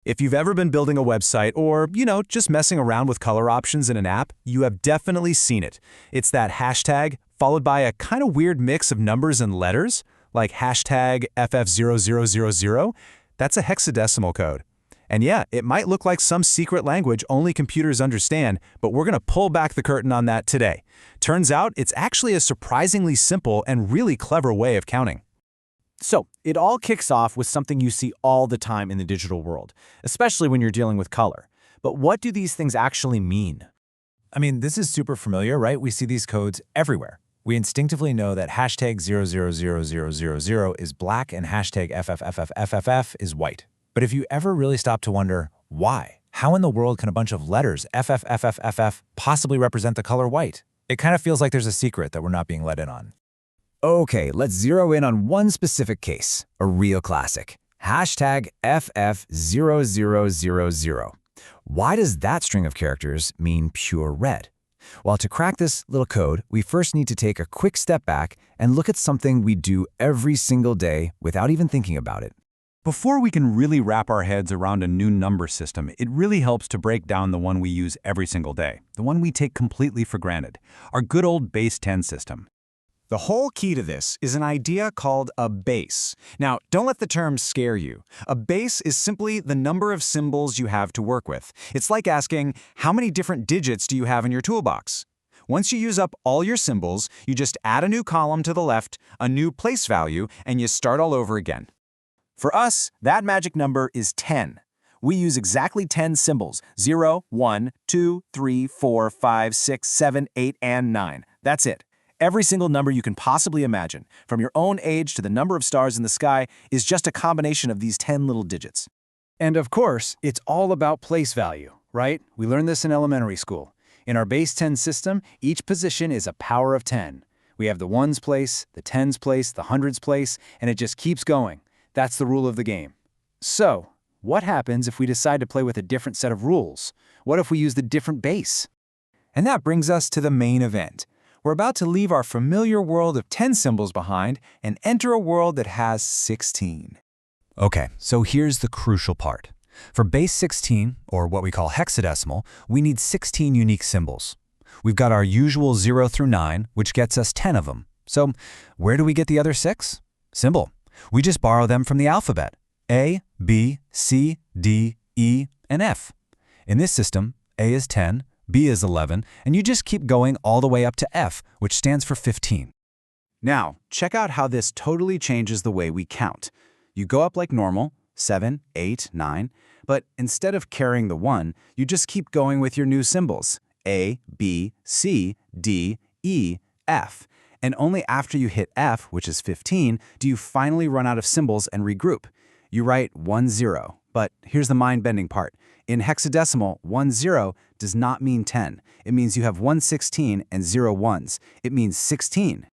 If you've ever been building a website or, just messing around with color options in an app, you have definitely seen it. It's that hashtag followed by a kind of weird mix of numbers and letters, like hashtag FF0000. That's a hexadecimal code. And yeah, it might look like some secret language only computers understand, but we're going to pull back the curtain on that today. Turns out it's actually a surprisingly simple and really clever way of counting. So, it all kicks off with something you see all the time in the digital world, especially when you're dealing with color. But what do these things actually mean? I mean, this is super familiar, right? We see these codes everywhere. We instinctively know that hashtag 000000 is black and hashtag FFFFFF is white. But if you ever really stop to wonder, why? How in the world can a bunch of letters FFFFFF possibly represent the color white? It kind of feels like there's a secret that we're not being let in on. Okay, let's zero in on one specific case, a real classic. Hashtag FF0000. Why does that string of characters mean pure red? Well, to crack this little code, we first need to take a quick step back and look at something we do every single day without even thinking about it. Before we can really wrap our heads around a new number system, it really helps to break down the one we use every single day, the one we take completely for granted, our good old Base-10 system. The whole key to this is an idea called a base. Now, don't let the term scare you. A base is simply the number of symbols you have to work with. It's like asking, how many different digits do you have in your toolbox? Once you use up all your symbols, you just add a new column to the left, a new place value, and you start all over again. For us, that magic number is 10. We use exactly 10 symbols, 0, 1, 2, 3, 4, 5, 6, 7, 8, and 9. That's it. Every single number you can possibly imagine, from your own age to the number of stars in the sky, is just a combination of these 10 little digits. And of course, it's all about place value, right? We learned this in elementary school. In our Base-10 system, each position is a power of 10. We have the ones place, the tens place, the hundreds place, and it just keeps going. That's the rule of the game. So, what happens if we decide to play with a different set of rules? What if we use the different base? And that brings us to the main event. We're about to leave our familiar world of 10 symbols behind and enter a world that has 16. Okay, so here's the crucial part. For Base-16, or what we call hexadecimal, we need 16 unique symbols. We've got our usual 0 through 9, which gets us 10 of them. So where do we get the other 6? Simple. We just borrow them from the alphabet. A, B, C, D, E, and F. In this system, A is 10, B is 11, and you just keep going all the way up to F, which stands for 15. Now, check out how this totally changes the way we count. You go up like normal, 7, 8, 9, but instead of carrying the 1, you just keep going with your new symbols, A, B, C, D, E, F. And only after you hit F, which is 15, do you finally run out of symbols and regroup. You write 1, 0, but here's the mind-bending part. In hexadecimal, 1, 0 does not mean 10. It means you have 1 16 and 0 ones. It means 16.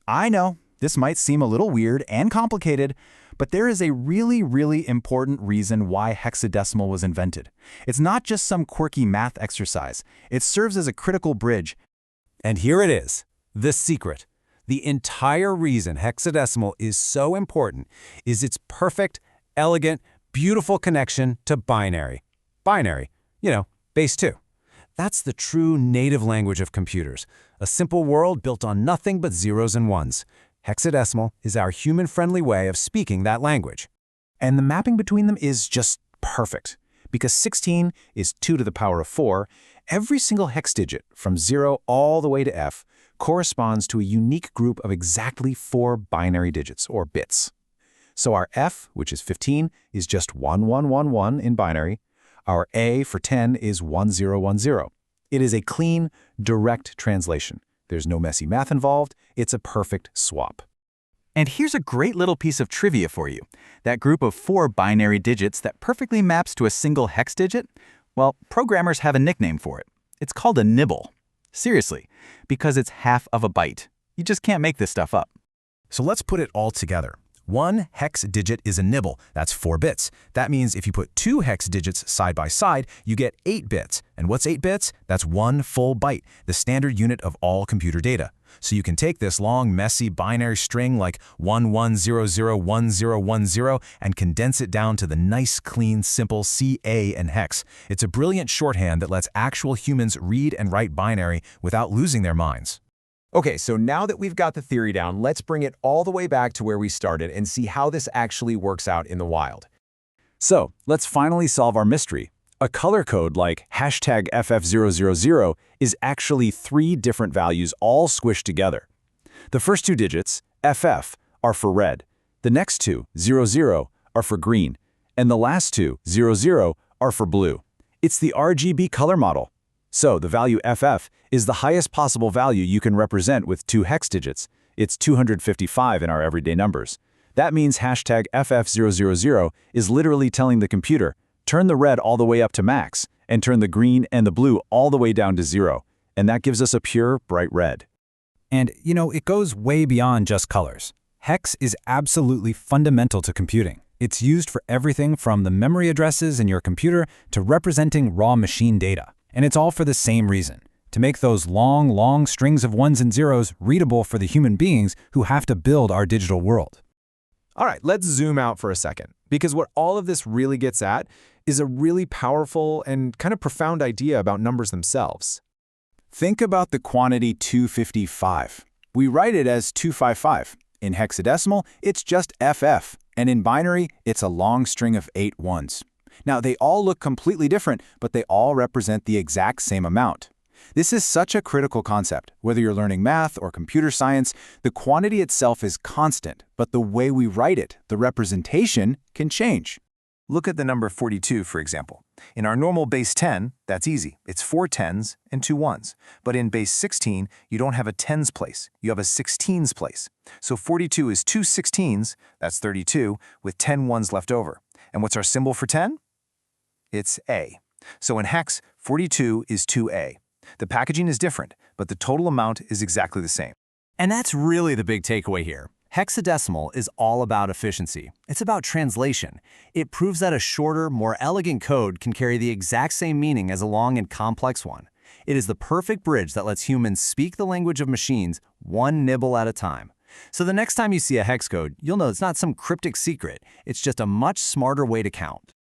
I know, this might seem a little weird and complicated, but there is a really important reason why hexadecimal was invented. It's not just some quirky math exercise. It serves as a critical bridge. And here it is, the secret. The entire reason hexadecimal is so important is its perfect, elegant, beautiful connection to binary. Binary, base 2. That's the true native language of computers, a simple world built on nothing but zeros and ones. Hexadecimal is our human-friendly way of speaking that language. And the mapping between them is just perfect. Because 16 is 2 to the power of 4, every single hex digit, from 0 all the way to F, corresponds to a unique group of exactly 4 binary digits, or bits. So our F, which is 15, is just 1111 in binary. Our A for 10 is 1010. It is a clean, direct translation. There's no messy math involved. It's a perfect swap. And here's a great little piece of trivia for you. That group of 4 binary digits that perfectly maps to a single hex digit, well, programmers have a nickname for it. It's called a nibble. Seriously, because it's half of a byte. You just can't make this stuff up. So let's put it all together. One hex digit is a nibble. That's 4 bits. That means if you put 2 hex digits side by side, you get 8 bits. And what's 8 bits? That's 1 full byte, the standard unit of all computer data. So you can take this long, messy binary string like 11001010 and condense it down to the nice, clean, simple CA and hex. It's a brilliant shorthand that lets actual humans read and write binary without losing their minds. Okay, so now that we've got the theory down, let's bring it all the way back to where we started and see how this actually works out in the wild. So, let's finally solve our mystery. A color code like #FF000 is actually 3 different values all squished together. The first 2 digits, FF, are for red. The next 2, 00, are for green. And the last 2, 00, are for blue. It's the RGB color model. So the value FF is the highest possible value you can represent with 2 hex digits. It's 255 in our everyday numbers. That means #FF000 is literally telling the computer, turn the red all the way up to max, and turn the green and the blue all the way down to 0. And that gives us a pure, bright red. And, it goes way beyond just colors. Hex is absolutely fundamental to computing. It's used for everything from the memory addresses in your computer to representing raw machine data. And it's all for the same reason, to make those long, long strings of ones and zeros readable for the human beings who have to build our digital world. All right, let's zoom out for a second, because what all of this really gets at is a really powerful and kind of profound idea about numbers themselves. Think about the quantity 255. We write it as 255. In hexadecimal, it's just FF, and in binary, it's a long string of 8 ones. Now, they all look completely different, but they all represent the exact same amount. This is such a critical concept. Whether you're learning math or computer science, the quantity itself is constant, but the way we write it, the representation, can change. Look at the number 42, for example. In our normal base 10, that's easy. It's 4 10s and 2 1s. But in base 16, you don't have a tens place. You have a 16s place. So 42 is 2 16s, that's 32, with 10 ones left over. And what's our symbol for 10? It's A. So in hex, 42 is 2A. The packaging is different, but the total amount is exactly the same. And that's really the big takeaway here. Hexadecimal is all about efficiency. It's about translation. It proves that a shorter, more elegant code can carry the exact same meaning as a long and complex one. It is the perfect bridge that lets humans speak the language of machines one nibble at a time. So the next time you see a hex code, you'll know it's not some cryptic secret. It's just a much smarter way to count.